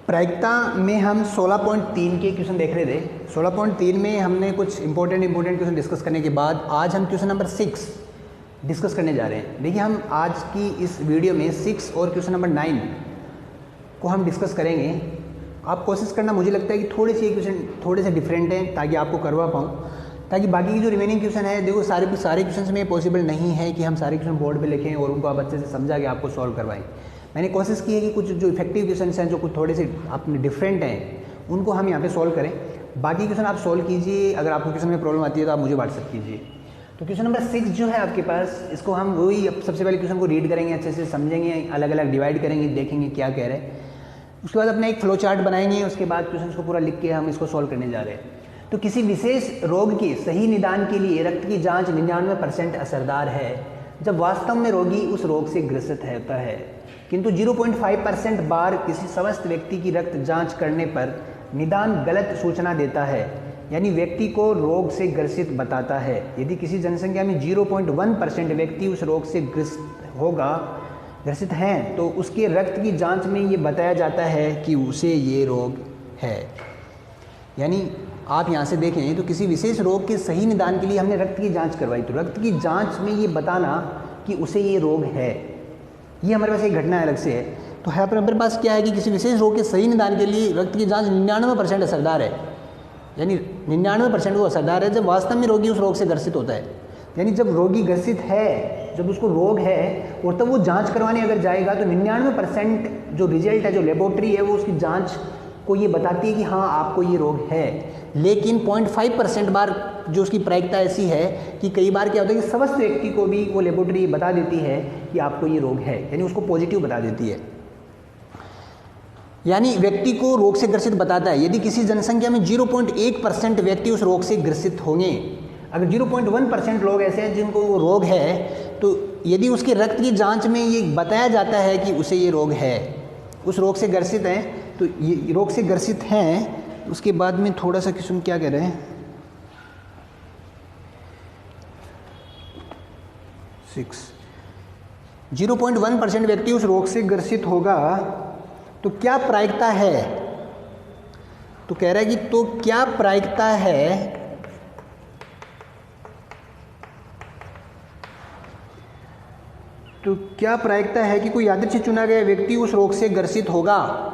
प्रायिकता में हम 16.3 के क्वेश्चन देख रहे थे। 16.3 में हमने कुछ इंपॉर्टेंट क्वेश्चन डिस्कस करने के बाद आज हम क्वेश्चन नंबर 6 डिस्कस करने जा रहे हैं। देखिए, हम आज की इस वीडियो में 6 और क्वेश्चन नंबर 9 को हम डिस्कस करेंगे। आप कोशिश करना, मुझे लगता है कि थोड़े से क्वेश्चन थोड़े से डिफरेंट हैं ताकि आपको करवा पाऊँ, ताकि बाकी की जो रिमेनिंग क्वेश्चन है, देखो सारे क्वेश्चन में पॉसिबल नहीं है कि हम सारे क्वेश्चन बोर्ड पे लिखें और उनको आप अच्छे से समझा के आपको सॉल्व करवाएं। मैंने कोशिश की है कि कुछ जो इफेक्टिव क्वेश्चन हैं, जो कुछ थोड़े से अपने डिफरेंट हैं, उनको हम यहाँ पे सॉल्व करें। बाकी क्वेश्चन आप सॉल्व कीजिए। अगर आपको क्वेश्चन में प्रॉब्लम आती है तो आप मुझे व्हाट्सअप कीजिए। तो क्वेश्चन नंबर 6 जो है आपके पास, इसको हम वही सबसे पहले क्वेश्चन को रीड करेंगे, अच्छे से समझेंगे, अलग अलग डिवाइड करेंगे, देखेंगे क्या कह रहे हैं। उसके बाद अपना एक फ्लो चार्ट बनाएंगे। उसके बाद क्वेश्चन को पूरा लिख के हम इसको सॉल्व करने जा रहे हैं। तो किसी विशेष रोग के सही निदान के लिए रक्त की जांच 99% असरदार है जब वास्तव में रोगी उस रोग से ग्रसित होता है, किंतु 0.5% बार किसी स्वस्थ व्यक्ति की रक्त जांच करने पर निदान गलत सूचना देता है, यानी व्यक्ति को रोग से ग्रसित बताता है। यदि किसी जनसंख्या में 0.1% व्यक्ति उस रोग से ग्रसित हैं तो उसके रक्त की जांच में ये बताया जाता है कि उसे ये रोग है। यानी आप यहाँ से देखें तो किसी विशेष रोग के सही निदान के लिए हमने रक्त की जांच करवाई, तो रक्त की जांच में ये बताना कि उसे ये रोग है, ये हमारे पास एक घटना अलग से है। तो यहाँ पर हमारे पास क्या है कि किसी विशेष रोग के सही निदान के लिए रक्त की जांच 99% असरदार है, यानी 99% वो असरदार है जब वास्तव में रोगी उस रोग से ग्रसित होता है। यानी जब रोगी ग्रसित है, जब उसको रोग है और तब वो जांच करवाने अगर जाएगा तो 99% जो रिजल्ट है, जो लेबोरेटरी है, वो उसकी जांच को ये बताती है कि हाँ आपको ये रोग है। लेकिन 0.5% बार जो उसकी प्रायिकता ऐसी है कि कई बार क्या होता है कि स्वस्थ व्यक्ति को भी वो लेबोरेटरी बता देती है कि आपको ये रोग है, यानी उसको पॉजिटिव बता देती है, यानी व्यक्ति को रोग से ग्रसित बताता है। यदि किसी जनसंख्या में 0.1% व्यक्ति उस रोग से ग्रसित होंगे, अगर 0.1% लोग ऐसे हैं जिनको वो रोग है, तो यदि उसके रक्त की जांच में ये बताया जाता है कि उसे ये रोग है, उस रोग से ग्रसित हैं, तो ये रोग से ग्रसित हैं, उसके बाद में थोड़ा सा क्वेश्चन क्या कह रहे हैं 6 0.1% व्यक्ति उस रोग से ग्रसित होगा तो क्या प्रायिकता है। तो कह रहा है कि तो क्या प्रायिकता है, तो क्या प्रायिकता है कि कोई यादृच्छिक चुना गया व्यक्ति उस रोग से ग्रसित होगा।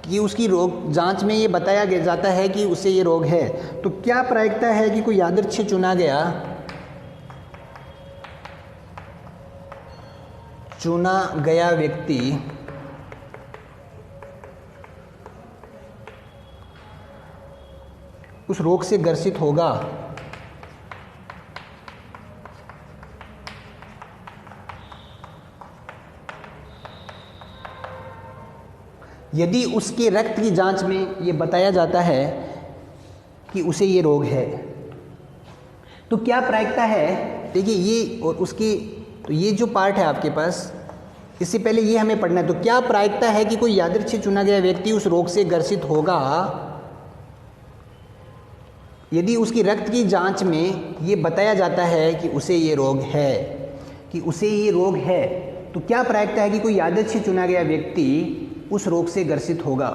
कि उसकी रोग जांच में ये बताया जाता है कि उसे ये रोग है। तो क्या प्रायिकता है कि कोई यादृच्छिक चुना गया व्यक्ति उस रोग से ग्रसित होगा। यदि उसके रक्त की जांच में ये बताया जाता है कि उसे ये रोग है। तो क्या प्रायिकता है, देखिए ये और उसकी, तो ये जो पार्ट है आपके पास, इससे पहले ये हमें पढ़ना है। तो क्या प्रायिकता है कि कोई यादृच्छिक चुना गया व्यक्ति उस रोग से ग्रसित होगा यदि उसकी रक्त की जांच में ये बताया जाता है कि उसे ये रोग है, कि उसे ये रोग है। तो क्या प्रायिकता है कि कोई यादृच्छिक चुना गया व्यक्ति उस रोग से ग्रसित होगा।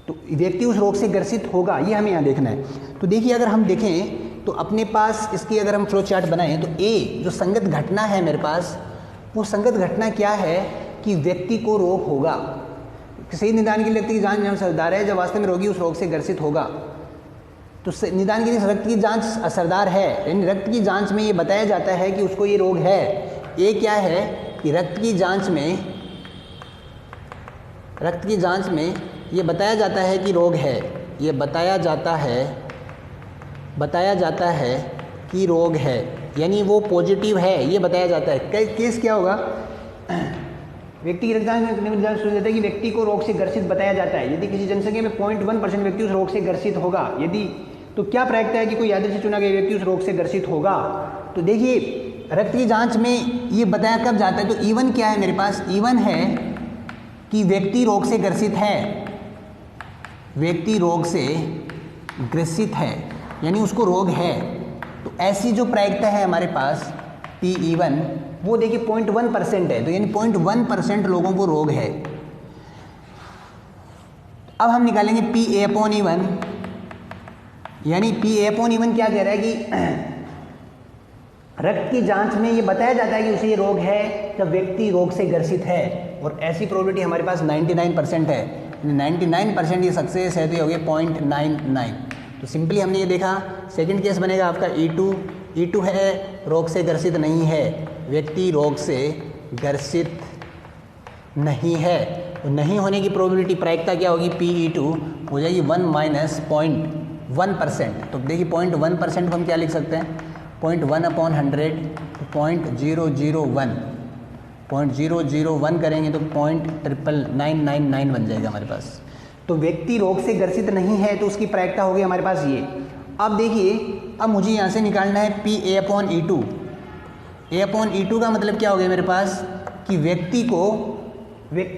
तो व्यक्ति उस रोग से ग्रसित होगा, ये हमें यहाँ देखना है। तो देखिए, अगर हम देखें तो अपने पास इसकी अगर हम फ्लो चार्ट बनाएं तो ए जो संगत घटना है मेरे पास, वो संगत घटना क्या है कि व्यक्ति को रोग होगा। सही निदान के लिए व्यक्ति की जांच असरदार है जब वास्तव में रोगी उस रोग से ग्रसित होगा। तो निदान के लिए रक्त की जांच असरदार है, यानी रक्त की जांच में ये बताया जाता है कि उसको ये रोग है। ये क्या है कि रक्त की जांच में ये बताया जाता है कि रोग है, ये बताया जाता है कि रोग है, यानी वो पॉजिटिव है, ये बताया जाता है। केस क्या होगा, व्यक्ति की रक्त जांच देता है कि व्यक्ति को रोग से ग्रसित बताया जाता है। यदि किसी जनसंख्या में 0.1% व्यक्ति उस रोग से ग्रसित होगा, यदि, तो क्या प्रायिकता है कि कोई यादृच्छिक चुना गया व्यक्ति उस रोग से ग्रसित होगा। तो देखिए, रक्त की जांच में ये बताया कब जाता है, तो E1 क्या है मेरे पास, E1 है कि व्यक्ति रोग से ग्रसित है, व्यक्ति रोग से ग्रसित है, यानी उसको रोग है। तो ऐसी जो प्रायिकता है हमारे पास, P(E1) वो देखिए 0.1% है, तो यानी 0.1% लोगों को रोग है। अब हम निकालेंगे PA/E1, यानी PA/E1 क्या कह रहा है कि रक्त की जांच में ये बताया जाता है कि उसे ये रोग है जब व्यक्ति रोग से ग्रसित है, और ऐसी प्रोबेबिलिटी हमारे पास 99% है। 99% ये सक्सेस है, तो ये हो गया 0.99। तो सिंपली हमने ये देखा, सेकंड केस बनेगा आपका E2 है रोग से ग्रसित नहीं है, व्यक्ति रोग से ग्रसित नहीं है, तो नहीं होने की प्रोबेबिलिटी प्रायिकता क्या होगी, PE2 हो जाएगी 1 - 0.1%। तो देखिए 0.1% को हम क्या लिख सकते हैं, 0.1/100, 0.001, 0.001 करेंगे तो 0.99999 बन जाएगा हमारे पास। तो व्यक्ति रोग से ग्रसित नहीं है, तो उसकी प्रायिकता होगी हमारे पास ये। अब देखिए, अब मुझे यहाँ से निकालना है PA/E2। A/E2 का मतलब क्या हो गया मेरे पास, कि व्यक्ति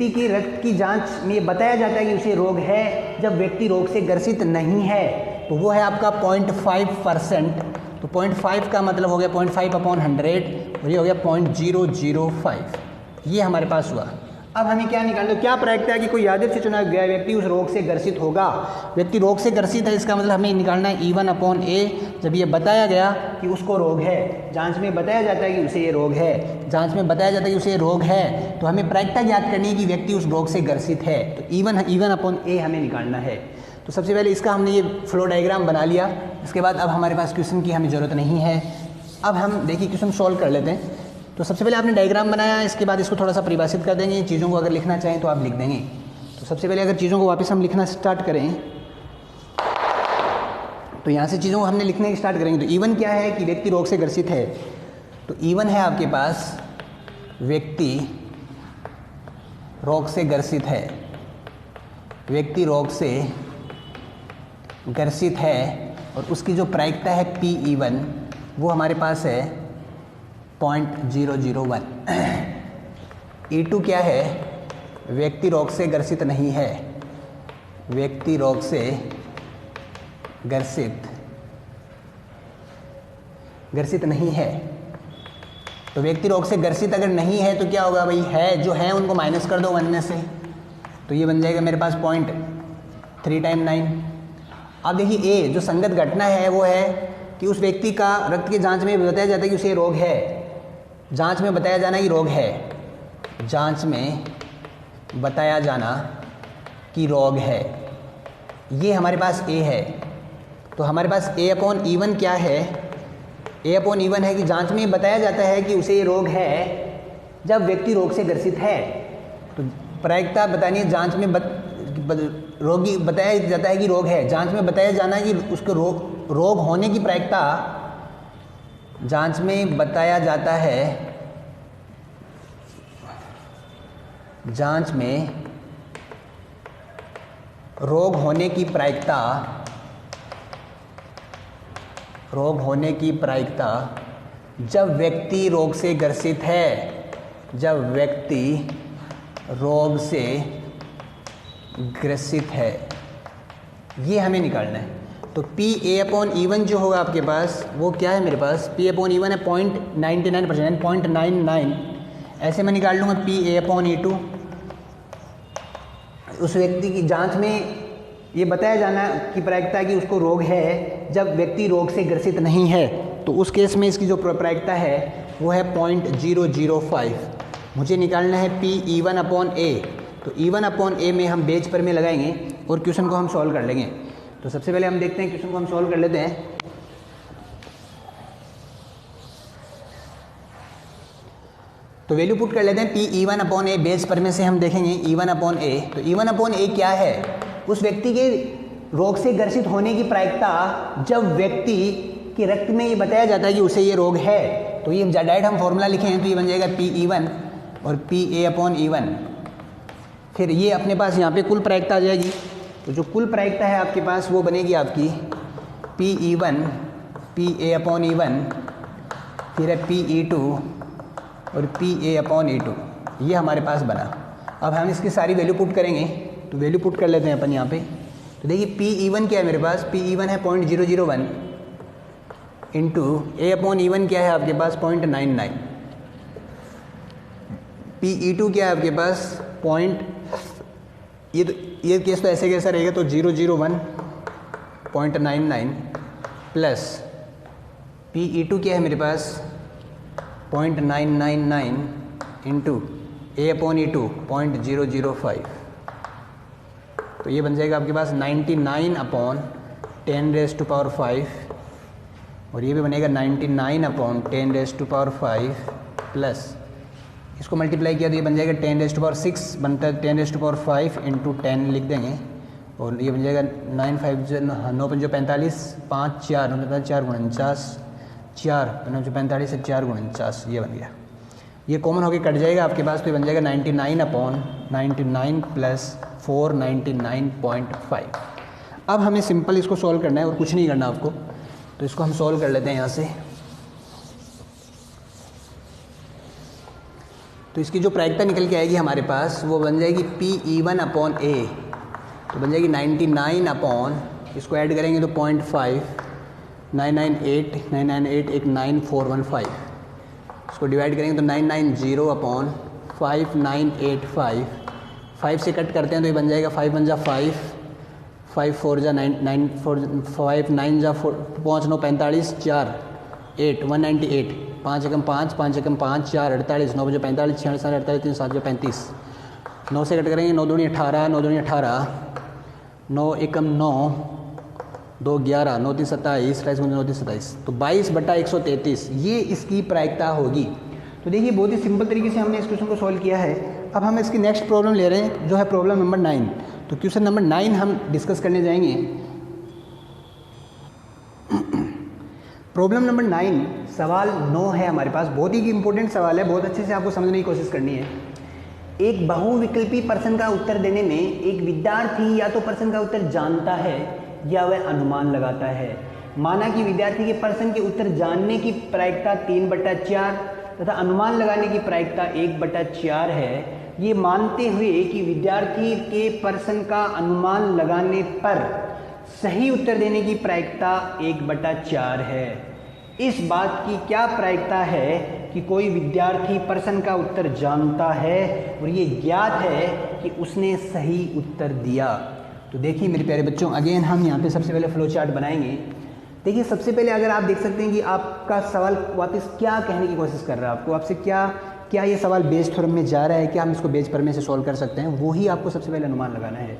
की रक्त की जांच में बताया जाता है कि उसे रोग है जब व्यक्ति रोग से ग्रसित नहीं है, तो वो है आपका 0.5%। तो 0.5 का मतलब हो गया 0.5/100, और ये हो गया 0.005। ये हमारे पास हुआ। अब हमें क्या निकालना है, क्या प्रायिकता है कि कोई यादृच्छिक से चुना गया व्यक्ति उस रोग से ग्रसित होगा। व्यक्ति रोग से ग्रसित है, इसका मतलब हमें निकालना है E1/A। जब ये बताया गया कि उसको रोग है, जांच में बताया जाता है कि उसे ये रोग है, जांच में बताया जाता है कि उसे ये रोग है, तो हमें प्रायिकता ज्ञात करनी है कि व्यक्ति उस रोग से ग्रसित है। तो E1/A हमें निकालना है। तो सबसे पहले इसका हमने ये फ्लो डायग्राम बना लिया। इसके बाद अब हमारे पास क्वेश्चन की हमें ज़रूरत नहीं है। अब हम देखिए क्वेश्चन सॉल्व कर लेते हैं। तो सबसे पहले आपने डायग्राम बनाया, इसके बाद इसको थोड़ा सा परिभाषित कर देंगे। चीज़ों को अगर लिखना चाहें तो आप लिख देंगे। तो सबसे पहले अगर चीज़ों को वापस हम लिखना स्टार्ट करें, तो यहाँ से चीज़ों को हमने लिखने स्टार्ट करेंगे। तो E1 क्या है कि व्यक्ति रोग से ग्रसित है। तो E1 है आपके पास व्यक्ति रोग से ग्रसित है, व्यक्ति रोग से ग्रसित है, और उसकी जो प्रायिकता है PE1 वो हमारे पास है 0.001। E2 क्या है, व्यक्ति रोग से ग्रसित नहीं है, व्यक्ति रोग से ग्रसित नहीं है। तो व्यक्ति रोग से ग्रसित अगर नहीं है तो क्या होगा भाई, है जो है उनको माइनस कर दो 1 में से, तो ये बन जाएगा मेरे पास 0.3 × 9। अब देखिए ए जो संगत घटना है वो है कि उस व्यक्ति का रक्त की जांच में बताया जाता है कि उसे रोग है, जांच में बताया जाना कि रोग है, जांच में बताया जाना कि रोग है, ये हमारे पास ए है। तो हमारे पास A/E1 क्या है, A/E1 है कि जांच में बताया जाता है कि उसे ये रोग है जब व्यक्ति रोग से ग्रसित है। तो प्रायिकता बतानी है, जांच में रोगी बताया जाता है कि रोग है, जांच में बताया जाना कि उसको रोग होने की प्रायिकता, जांच में बताया जाता है, जांच में रोग होने की प्रायिकता, रोग होने की प्रायिकता जब व्यक्ति रोग से ग्रसित है, जब व्यक्ति रोग से ग्रसित है, ये हमें निकालना है। तो PA/E1 जो होगा आपके पास वो क्या है मेरे पास, PA/E1 है 0.99%, 0.99। ऐसे मैं निकाल लूँगा PA/E2। उस व्यक्ति की जांच में ये बताया जाना कि प्रायिकता है कि उसको रोग है जब व्यक्ति रोग से ग्रसित नहीं है, तो उस केस में इसकी जो प्रायिकता है वो है 0.005। मुझे निकालना है PE1/A। तो E1/A में हम बेज पर में लगाएंगे और क्वेश्चन को हम सॉल्व कर लेंगे। तो सबसे पहले हम देखते हैं, क्वेश्चन को हम सॉल्व कर लेते हैं। तो वैल्यू पुट कर लेते हैं PE1/A, बेस पर में से हम देखेंगे E1/A। तो E1/A क्या है, उस व्यक्ति के रोग से ग्रसित होने की प्रायिकता जब व्यक्ति के रक्त में ये बताया जाता है कि उसे ये रोग है। तो ये डायरेक्ट हम फॉर्मूला लिखें तो ये बन जाएगा PE1 और PA/E1। फिर ये अपने पास यहाँ पे कुल प्रायिकता आ जाएगी। तो जो कुल प्रायिकता है आपके पास वो बनेगी आपकी PE1 PA/E1, फिर है PE2 और PA/E2। ये हमारे पास बना। अब हम इसकी सारी वैल्यू पुट करेंगे। तो वैल्यू पुट कर लेते हैं अपन यहाँ पे। तो देखिए PE1 क्या है मेरे पास, PE1 है 0.001, इंटू A/E1 क्या है आपके पास 0.99, PE2 क्या है आपके पास ये केस तो ऐसे कैसा रहेगा, तो 001.99 प्लस PE2 क्या है मेरे पास 0.999 इंटू A/E2 0.005, तो ये बन जाएगा आपके पास 99/10⁵ और ये भी बनेगा 99/10⁵ प्लस इसको मल्टीप्लाई किया तो ये बन जाएगा 10⁶ बनता है 10⁵ इंटू 10 लिख देंगे और ये बन जाएगा 9 5 9 5 45 5 4 4 49 4 9 45 4 49 ये बन गया। ये कॉमन होकर कट जाएगा आपके पास, तो ये बन जाएगा 99/99 प्लस 499.5। अब हमें सिंपल इसको सॉल्व करना है और कुछ नहीं करना आपको, तो इसको हम सॉल्व कर लेते हैं यहाँ से। तो इसकी जो प्रायिकता निकल के आएगी हमारे पास वो बन जाएगी PE1/A, तो बन जाएगी 99 इसको ऐड करेंगे तो 0.5 998 998 एक 9415, इसको डिवाइड करेंगे तो 990/5985, 5 से कट करते हैं तो ये बन जाएगा 5 1 जा 5 5 4 जा 9 9 4 5 9 जा 4 5 9 45 4 8 198 5 एकम 5 5 एकम 5 4 48 9 5 45 6 7 48 3 7 35, 9 से कट करेंगे 9 दूनी 18 9 दूनी 18 9 एकम 9 2 11 9 3 27 28 9 3 27, तो 22/133 ये इसकी प्रायिकता होगी। तो देखिए बहुत ही सिंपल तरीके से हमने इस क्वेश्चन को सॉल्व किया है। अब हम इसकी नेक्स्ट प्रॉब्लम ले रहे हैं जो है प्रॉब्लम नंबर 9। तो क्वेश्चन नंबर 9 हम डिस्कस करने जाएंगे। प्रॉब्लम नंबर 9 सवाल 9 है हमारे पास, बहुत ही इंपॉर्टेंट सवाल है, बहुत अच्छे से आपको समझने की कोशिश करनी है। एक बहुविकल्पी प्रश्न का उत्तर देने में एक विद्यार्थी या तो प्रश्न का उत्तर जानता है या वह अनुमान लगाता है। माना कि विद्यार्थी के प्रश्न के उत्तर जानने की प्रायिकता 3/4 तथा अनुमान लगाने की प्रायिकता 1/4 है। ये मानते हुए कि विद्यार्थी के प्रश्न का अनुमान लगाने पर सही उत्तर देने की प्रायिकता 1/4 है। इस बात की क्या प्रायिकता है कि कोई विद्यार्थी प्रश्न का उत्तर जानता है और ये ज्ञात है कि उसने सही उत्तर दिया। तो देखिए मेरे प्यारे बच्चों, अगेन हम यहाँ पे सबसे पहले फ्लो चार्ट बनाएंगे। देखिए सबसे पहले अगर आप देख सकते हैं कि आपका सवाल वापस क्या कहने की कोशिश कर रहा है, आपको आपसे क्या ये सवाल बेस थ्योरम में जा रहा है, क्या हम इसको बेस प्रमेय से सॉल्व कर सकते हैं, वही आपको सबसे पहले अनुमान लगाना है।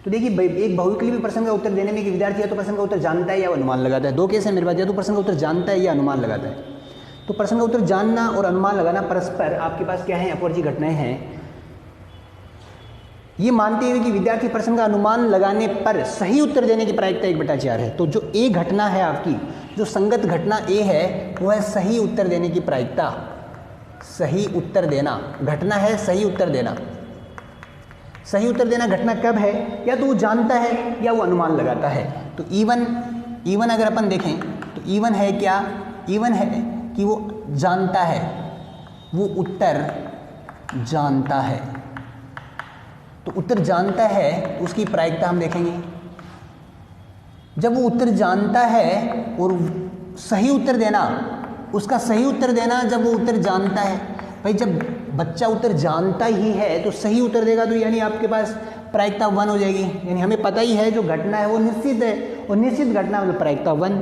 तो देखिए एक बहुविकल्पी प्रश्न का उत्तर देने में कि विद्यार्थी या तो प्रश्न का उत्तर जानता है या अनुमान लगाता है। दो केस है मेरे पास, या तो प्रश्न का उत्तर जानता है या अनुमान लगाता है। तो प्रश्न का उत्तर जानना और अनुमान लगाना परस्पर आपके पास क्या है, अपवर्ती घटनाएं हैं। ये मानते हुए कि विद्यार्थी प्रश्न का अनुमान लगाने पर सही उत्तर देने की प्रायिकता 1/4 है। तो जो ए घटना है आपकी, जो संगत घटना ए है, वो है सही उत्तर देने की प्रायिकता। सही उत्तर देना घटना है, सही उत्तर देना। सही उत्तर देना घटना कब है, या तो वो जानता है या वो अनुमान लगाता है। तो E1 अगर अपन देखें तो E1 है क्या, E1 है कि वो जानता है, वो उत्तर जानता है। तो उत्तर जानता है उसकी प्रायिकता हम देखेंगे। जब वो उत्तर जानता है और सही उत्तर देना, उसका सही उत्तर देना जब वो उत्तर जानता है, भाई जब बच्चा उत्तर जानता ही है तो सही उत्तर देगा, तो यानी आपके पास प्रायिकता 1 हो जाएगी। यानी हमें पता ही है जो घटना है वो निश्चित है, और निश्चित घटना मतलब प्रायिकता 1।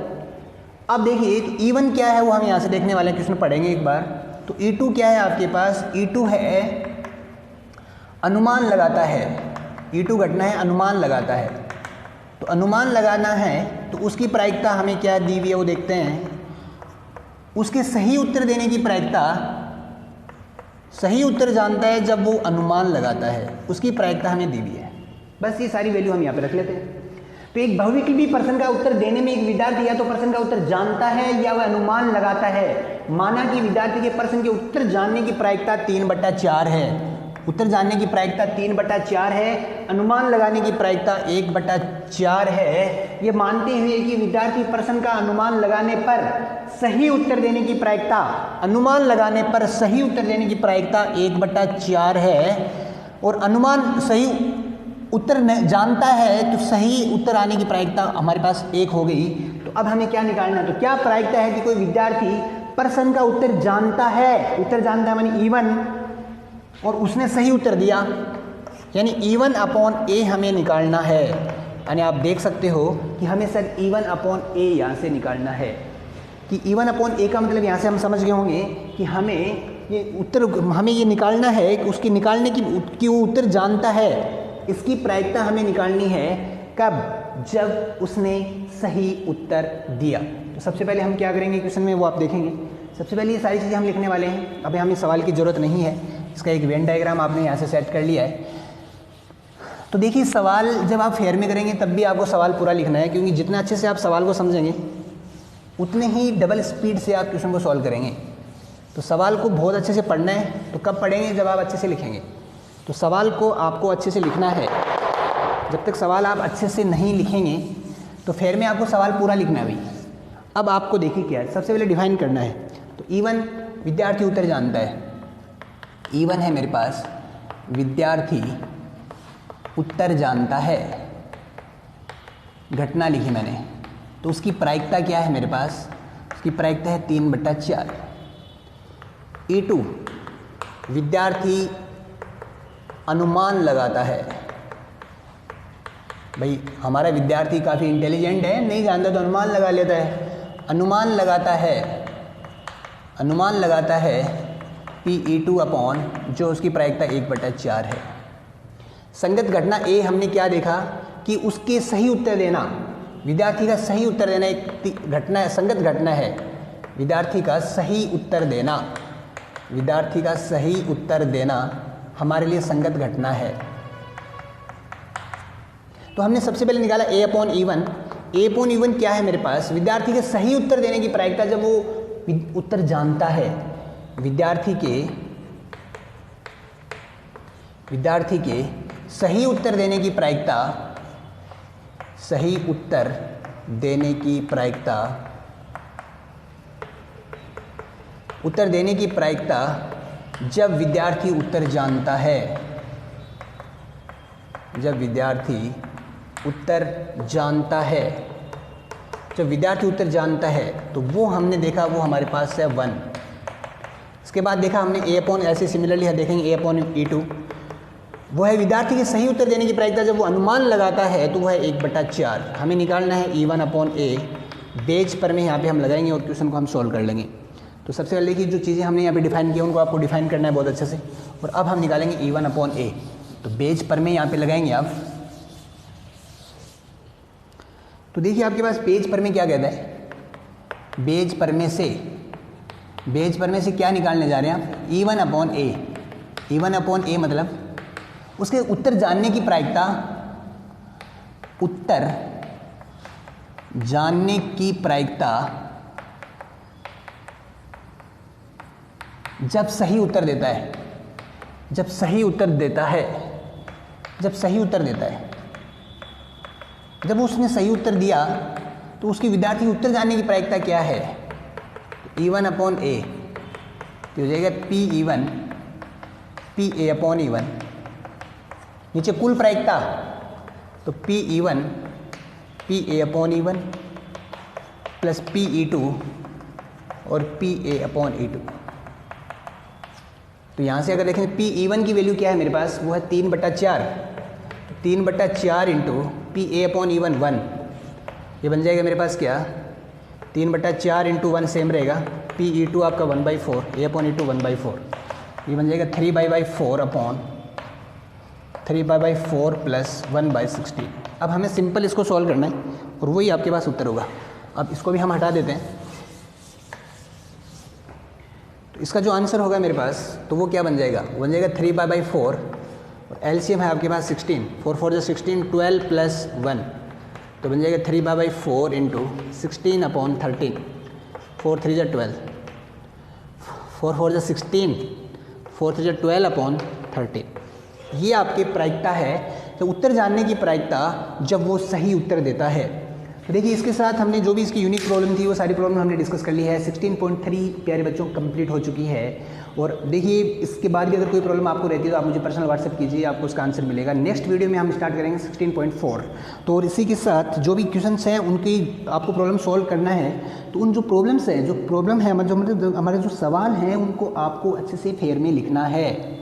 अब देखिए E1 क्या है वो हम यहाँ से देखने वाले हैं, क्वेश्चन पढ़ेंगे एक बार। तो E2 क्या है आपके पास, E2 है अनुमान लगाता है। E2 घटना है अनुमान लगाता है। तो अनुमान लगाना है तो उसकी प्रायिकता हमें क्या दी हुई है वो देखते हैं। उसके सही उत्तर देने की प्रायिकता, सही उत्तर जानता है जब वो अनुमान लगाता है, उसकी प्रायिकता हमें दी हुई है। बस ये सारी वैल्यू हम यहाँ पे रख लेते हैं। तो एक बहुविकल्पी प्रश्न का उत्तर देने में एक विद्यार्थी या तो प्रश्न का उत्तर जानता है या वह अनुमान लगाता है। माना कि विद्यार्थी के प्रश्न के उत्तर जानने की प्रायिकता 3/4 है। उत्तर जानने की प्रायिकता 3/4 है, अनुमान लगाने की प्रायिकता 1/4 है। ये मानते हुए कि विद्यार्थी प्रश्न का अनुमान लगाने पर सही उत्तर देने की प्रायिकता, अनुमान लगाने पर सही उत्तर देने की प्रायिकता 1/4 है, और अनुमान सही उत्तर जानता है तो सही उत्तर आने की प्रायिकता हमारे पास 1 हो गई। तो अब हमें क्या निकालना है, तो क्या प्रायिकता है कि कोई विद्यार्थी प्रश्न का उत्तर जानता है, उत्तर जानता है मानी E1, और उसने सही उत्तर दिया, यानी E1 अपॉन ए हमें निकालना है। यानी आप देख सकते हो कि हमें सर E1 अपॉन ए यहाँ से निकालना है, कि E1 अपॉन ए का मतलब यहाँ से हम समझ गए होंगे कि हमें ये निकालना है कि उसकी निकालने की वो उत्तर जानता है। इसकी प्रायिकता हमें निकालनी है कब, जब उसने सही उत्तर दिया। तो सबसे पहले हम क्या करेंगे क्वेश्चन में वो आप देखेंगे। सबसे पहले ये सारी चीज़ें हम लिखने वाले हैं। अभी हमें सवाल की ज़रूरत नहीं है, इसका एक वेन डायग्राम आपने यहाँ से सेट कर लिया है। तो देखिए सवाल जब आप फेयर में करेंगे तब भी आपको सवाल पूरा लिखना है, क्योंकि जितना अच्छे से आप सवाल को समझेंगे उतने ही डबल स्पीड से आप क्वेश्चन को सॉल्व करेंगे। तो सवाल को बहुत अच्छे से पढ़ना है। तो कब पढ़ेंगे, जब आप अच्छे से लिखेंगे। तो सवाल को आपको अच्छे से लिखना है। जब तक सवाल आप अच्छे से नहीं लिखेंगे तो फेयर में आपको सवाल पूरा लिखना है भाई। अब आपको देखिए क्या है, सबसे पहले डिफाइन करना है। तो E1 विद्यार्थी उत्तर जानता है। E1 है मेरे पास, विद्यार्थी उत्तर जानता है, घटना लिखी मैंने। तो उसकी प्रायिकता क्या है मेरे पास, उसकी प्रायिकता है 3/4। E2 विद्यार्थी अनुमान लगाता है। भाई हमारा विद्यार्थी काफ़ी इंटेलिजेंट है, नहीं जानता तो अनुमान लगा लेता है। अनुमान लगाता है PE2 अपॉन जो उसकी प्रायिकता 1/4 है। संगत घटना ए हमने क्या देखा कि उसके सही उत्तर देना, विद्यार्थी का सही उत्तर देना एक घटना है, संगत घटना है। विद्यार्थी का सही उत्तर देना हमारे लिए संगत घटना है। तो हमने सबसे पहले निकाला A upon E1। A upon E1 क्या है मेरे पास, विद्यार्थी के सही उत्तर देने की प्रायिकता जब वो उत्तर जानता है। विद्यार्थी के सही उत्तर देने की प्रायिकता जब विद्यार्थी उत्तर जानता है। जब विद्यार्थी उत्तर जानता है तो वो हमने देखा, वो हमारे पास है 1। इसके बाद देखा हमने A अपॉन, ऐसे सिमिलरली देखेंगे A अपॉन E2, वो है विद्यार्थी के सही उत्तर देने की प्रायिकता जब वो अनुमान लगाता है, तो वो है 1/4। हमें निकालना है E1 अपॉन ए। बेज पर में यहाँ पे हम लगाएंगे और क्वेश्चन को हम सॉल्व कर लेंगे। तो सबसे पहले देखिए जो चीज़ें हमने यहाँ पे डिफाइन की उनको आपको डिफाइन करना है बहुत अच्छे से। और अब हम निकालेंगे E1 अपॉन ए। तो बेज पर में यहाँ पे लगाएंगे आप। तो देखिए आपके पास पेज पर में क्या कहता है, बेज पर में से क्या निकालने जा रहे हैं आप, E1 अपॉन ए। E1 अपॉन ए मतलब उसके उत्तर जानने की प्रायिकता, जब सही उत्तर देता है। जब सही उत्तर देता है, जब उसने सही उत्तर दिया तो उसकी विद्यार्थी उत्तर जानने की प्रायिकता क्या है, E1 अपॉन ए। तो हो जाएगा PE1 PA अपॉन E1। नीचे कुल प्रायिकता, तो PE1 PA upon E1 plus PE2 और PA अपॉन E2। तो यहाँ से अगर देखें PE1 की वैल्यू क्या है मेरे पास, वो है 3/4। 3/4 इंटू PA अपॉन E1 1। ये बन जाएगा मेरे पास क्या, 3/4 इंटू 1 सेम रहेगा। PE2 आपका 1/4, A अपॉन E2 1/4। ये बन जाएगा 3/4 अपॉन 3/4 प्लस 1/16। अब हमें सिंपल इसको सॉल्व करना है और वही आपके पास उत्तर होगा। अब इसको भी हम हटा देते हैं। तो इसका जो आंसर होगा मेरे पास, तो वो क्या बन जाएगा, वो बन जाएगा 3/4 और एलसीएम है आपके पास 16, 4 4 जो 16, 12 प्लस 1, तो बन जाएगा 3/4 इंटू 16 अपॉन 13, 4 3 जो 12, 4 4 जो 16, 4 3 जो 12 अपॉन 13। ये आपकी प्रायिकता है, तो उत्तर जानने की प्रायिकता जब वो सही उत्तर देता है। देखिए इसके साथ हमने जो भी इसकी यूनिक प्रॉब्लम थी वो सारी प्रॉब्लम हमने डिस्कस कर ली है। 16.3 प्यारे बच्चों कंप्लीट हो चुकी है। और देखिए इसके बाद भी अगर कोई प्रॉब्लम आपको रहती है तो आप मुझे पर्सनल व्हाट्सएप कीजिए, आपको उसका आंसर मिलेगा। नेक्स्ट वीडियो में हम स्टार्ट करेंगे 16.4। तो और इसी के साथ जो भी क्वेश्चंस हैं उनकी आपको प्रॉब्लम सॉल्व करना है, तो उन जो प्रॉब्लम्स हैं, जो प्रॉब्लम है हमारे जो सवाल हैं उनको आपको अच्छे से फेयर में लिखना है।